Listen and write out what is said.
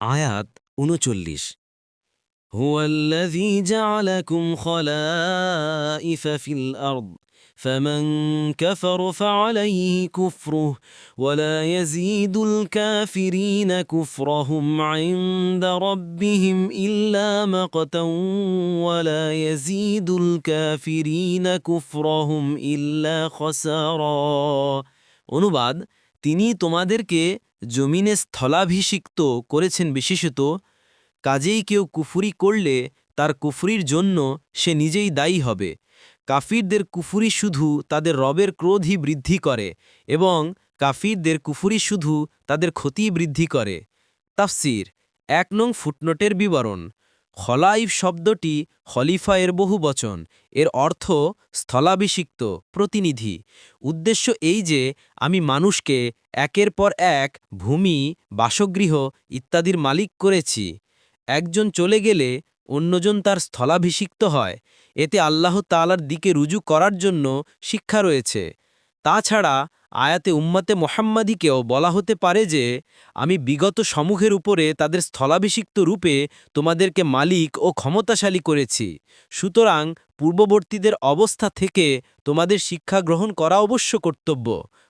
আয়াত ৩৯। هو الذي جعلكم خلائف في الأرض فمن كفر فعليه كفره ولا يزيد الكافرين كفرهم عند ربهم إلا مقتا ولا يزيد الكافرين كفرهم إلا خسارا। অনুবাদ, তিনি তোমাদেরকে জমিনে স্থলাভিষিক্ত করেছেন বিশেষত, কাজেই কেউ কুফরি করলে তার কুফরির জন্য সে নিজেই দায়ী হবে। কাফিরদের কুফরি শুধু তাদের রবের ক্রোধই বৃদ্ধি করে এবং কাফিরদের কুফরি শুধু তাদের ক্ষতি বৃদ্ধি করে। তাফসির ১ নং ফুটনোটের বিবরণ। খলাইফ শব্দটি খলিফা এর বহু বচন। এর অর্থ স্থলাভিষিক্ত, প্রতিনিধি। উদ্দেশ্য এই যে আমি মানুষকে একের পর এক ভূমি, বাসগৃহ ইত্যাদির মালিক করেছি। একজন চলে গেলে অন্যজন তার স্থলাভিষিক্ত হয়। এতে আল্লাহ তাআলার দিকে রুজু করার জন্য শিক্ষা রয়েছে। তাছাড়া আয়াতে উম্মতে মুহাম্মাদীকেও বলা হতে পারে যে, আমি বিগত সমূহের উপরে তাদের স্থলাভিষিক্ত রূপে তোমাদেরকে মালিক ও ক্ষমতাশালী করেছি। সুতরাং পূর্ববর্তীদের অবস্থা থেকে তোমাদের শিক্ষা গ্রহণ করা অবশ্য কর্তব্য।